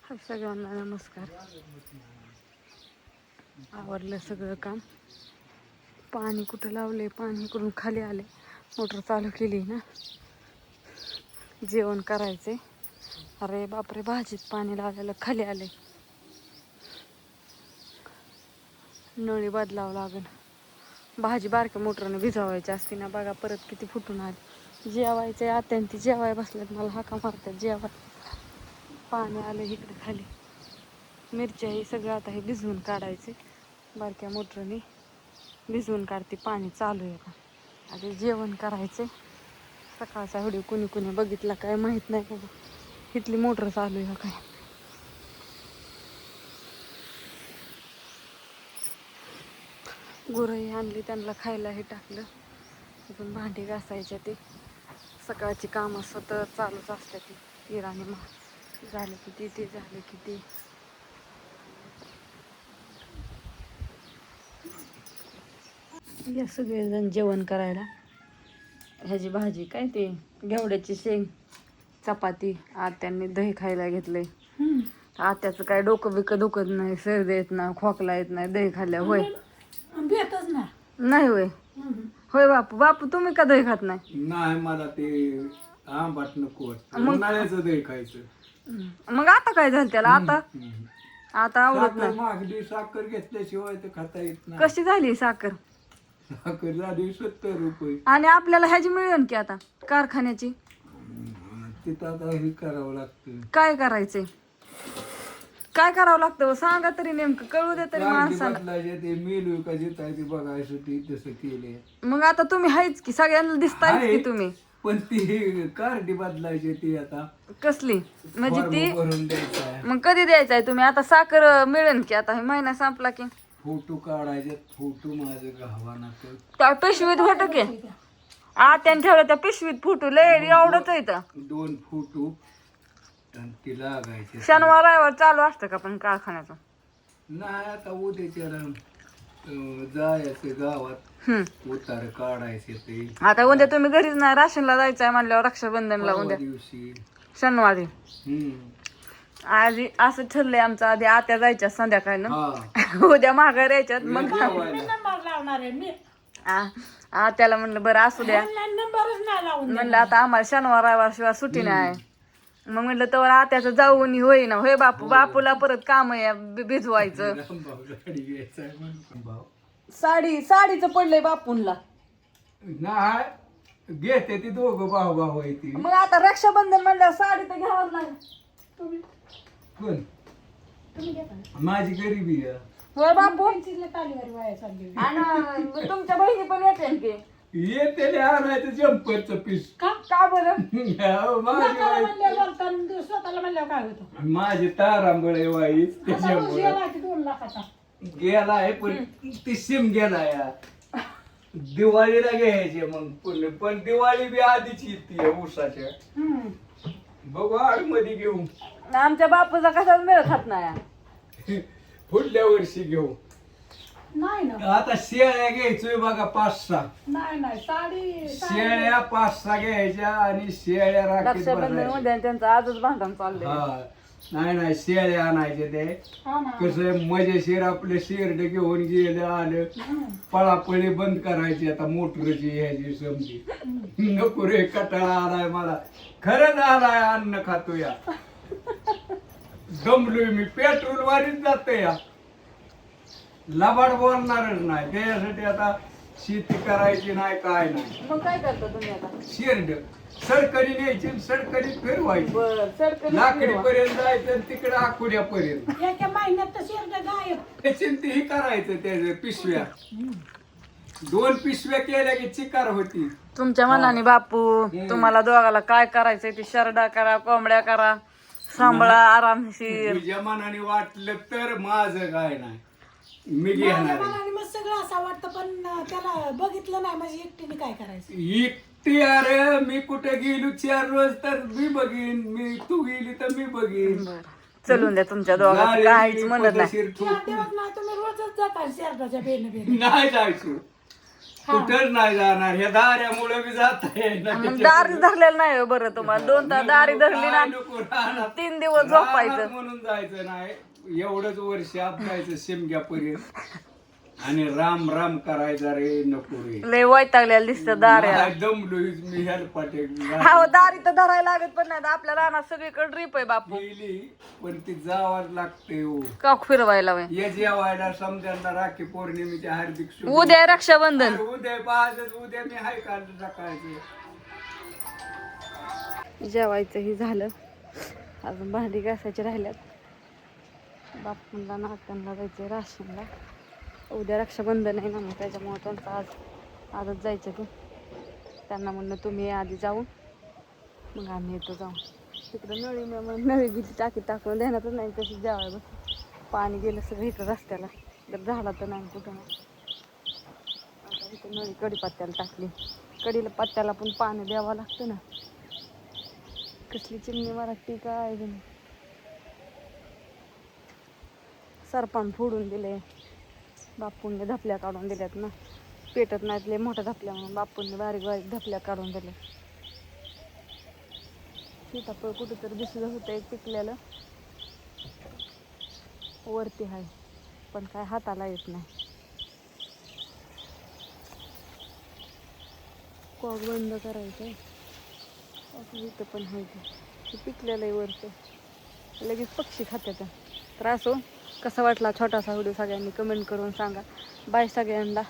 सगळ्यांना नमस्कार. आवरलं सगळं काम. पाणी कुठं लावले, पाणी इकडून खाली आले. मोटर चालू केली ना, जेवण करायचे. अरे बापरे, भाजीत पाणी लावलेलं खाली आले. नळी बदलावं लागेल. भाजी बारक्या मोटरने भिजवायची असते ना. बघा परत किती फुटून आली. जेवायचे आत्यान ती जेवाय बसल्यात, मला हाका मारतात जेवाय. पाणी आलं इकडे खाली. मिरच्या हे सगळं आता हे भिजवून काढायचे. बारक्या मोटरने भिजवून काढते. पाणी चालू आहे का. आता जेवण करायचे. सकाळचा व्हिडिओ कुणी कुणी बघितला काय माहीत नाही बाबा. इथली मोटर चालू आहे काय. गुरंही आणली, त्यांना खायला हे टाकलं. अजून भांडी घासायच्या. ते सकाळची कामं सतत चालूच असतात. ती इराणी झालं किती, ते झालं किती. या सगळेजण जेवण करायला. ह्याची भाजी काय ते घेवड्याची शेंग, चपाती. आत्यांनी दही खायला घेतलंय. आत्याचं काय डोकं बिकं दुखत नाही, सर्दी येत नाही, खोकला येत नाही दही खाल्ल्या. होय नाही होय. होय बापू. बापू तुम्ही का दही खात नाही? नाही, मला ते आंबट नको वाटतं. उन्हाळ्याचं दही खायचं. मग आता काय झालं त्याला? आता आवडत नाही. मागली साखर घेतल्याशिवाय तर खाता येत नाही. कशी झाली साखर? साखर झाली 70 रुपये. आणि आपल्याला ह्याची मिळेल की आता कारखान्याची. तिथं आता हे करावं लागतं. काय करायचंय? काय करावं लागतं सांगा तरी, नेमकं कळू दे तरी माणसाला. बदलायचे ते मिळू का जिथं ते बघायसाठी तसं केले. मग आता तुम्ही हायच की, सगळ्यांना दिसतायच की तुम्ही. पण ती कार्डी बदलायची ती आता कसली म्हणजे ती भरून द्यायचा. मग कधी द्यायचंय तुम्ही? आता साखर मिळेल की, आता महिना संपला की. फोटो काढायचे. फोटो माझं गावाना त्या पिशवीत फोटो की आत्याने ठेवलं. त्या पिशवीत फोटो लय एवढंच आहे. 2 फोटो आणि ती लागायचे. शनिवार रविवार चालू असतं का पण कारखान्याचं? नाही, आता उद्याच्याला जायचं गावात, उतार काढायचे ते. आता उद्या तुम्ही घरीच नाही, राशनला जायचंय म्हणल्यावर रक्षाबंधनला उद्या दिवशी शनिवारी. आधी असं ठरलंय आमचं. आधी आत्या जायच्या संध्याकाळी ना, उद्या माघार यायच्यात. मग त्याला म्हणलं बरं असू द्या. म्हणलं आता आम्हाला शनिवार रविवार शिवाय सुट्टी नाही. मग म्हणलं तर आत्याचं जाऊन होईना. होय बापू. बापूला परत काम आहे भिजवायचं. साडीचं पडलंय बापूंला. नाही घेते ती दोघं भाऊ आहे ती. मग आता रक्षाबंधन म्हणल्यावर साडी तर घ्यावंच लागेल. कोण? माझी गरिबी आहे. होय बापू. आणि तुमच्या बहिणी पण येते की? येते आणायचं जम्परचं पीस. का बरं? माझी तारांबळे वाईच त्याच्यामुळे गेलाय. पण ती सिम गेलाय. दिवाळीला घ्यायचे मग. पण दिवाळी बी आधीच येते ऊसाच्या. बघू आडमध्ये घेऊ. आमच्या बापूचा कशाच मेळ खात नाही. पुढल्या वर्षी घेऊ. नाही ना, आता शेळ्या घ्यायचोय बघा 5-6. नाही साडी शेळ्या 5-6 घ्यायच्या आणि शेळ्या राखीत रक्षाबंधन बसायच्या. मध्ये त्यांचं आजच भांडण चाललंय. हा, नाही शेळ्या आणायचे ते. कसं मजेशीर आपले शेरड घेऊन गेलं आलं. पळापळी बंद करायची आता मोटरची ह्याची समजी. नको रे, कटाळा आलाय मला. खरंच आलाय अन्न खातो या. दमलोय मी. पेट्रोल वारीच जाते या. लबाड बोलणारच नाही. त्याच्यासाठी आता शेती करायची नाही, काय नाही. मग काय करता तुम्ही आता? शेरड सडकडी न्यायची, सडकडी फिरवायची. बरं, सरकारी लाकडी पर्यंत जायचं तिकडे आकुड्यापर्यंत. एका महिन्यात तर शेरडं गायब. त्याची हे करायचं त्याच्या पिशव्या. 2 पिशव्या केल्या की चिकार होती. तुमच्या मनाने बापू. तुम्हाला दोघाला काय करायचंय ते शरडा करा, कोंबड्या करा, सांभाळा आरामशीर. तुझ्या मनाने वाटलं तर माझं काय नाही, मी घेणार. मग सगळं असं वाटतं, पण त्याला बघितलं नाही म्हणजे एकटीने काय करायचं. एकटी अरे मी कुठे गेलो 4 रोज तर मी बघीन. तू गेली तर मी बघीन. चलून द्या तुमच्या दोघांचं काहीच म्हणत नाही. देवात नाही, तुम्ही रोजच जाता शेरडाच्या बेन नाही जायचं. कुठंच नाही जाणार ह्या दाऱ्यामुळे बी जाता मग दारी धरलेलं नाही हो बरं तुम्हाला 2 तास दारी धरली ना 3 दिवस झोपायचं म्हणून जायचं नाही एवढंच वर्ष आपलायचं शिमग्यापर्यंत आणि राम राम करायचा रे नको रे लय वैतागलेलं दिसतं दाऱ्या नाही दमलोय मी ह्याला पाटे हा दारी तर धरायला लागत पण नाही आपल्या रानात सगळीकडे ट्रिप आहे बापू गेली पण ती जावाच लागते हो का फिरवायला वय ये जेवायला समजायला राखी पौर्णिमेच्या हार्दिक शुभेच्छा. उद्या आहे रक्षाबंधन अरे उद्या पाहतच उद्या मी हाय काल सकाळचं जेवायचं ही झालं अजून भांडी घासायची राहिल्यात बापूंना नात्यांना जायचं राशनला उद्या रक्षाबंधन आहे ना मग त्याच्यामुळे त्यांचं आजच जायचं ते त्यांना म्हणणं तुम्ही आधी जाऊन मग आम्ही येतो जाऊन तिकडं नळी गेली टाकी टाकून देण्यातच नाही तशी जेवायला पाणी गेलं सगळं इकडं रस्त्याला तर झाला तर नाही कुठं आता इथं नळी कडीपत्त्याला टाकली कडीला पत्त्याला पण पाणी द्यावं लागतं ना कसली चिमणी मराठी काय सरपण फोडून दिले बापूंनी धपल्या काढून दिल्यात ना पेटत नाहीत लय मोठ्या धपल्या म्हणून बापूंनी बारीक बारीक धपल्या काढून दिल्या सीताफळ कुठेतरी दिसलं होतं एक पिकलेलं वरती आहे पण काय हाताला येत नाही कॉक बंद करायचं इथं पण आहे ते पिकलेलं आहे वरचं लगेच पक्षी खात्यात तर असो कसा वाटला छोटासा व्हिडिओ सगळ्यांनी कमेंट करून सांगा बाय सगळ्यांना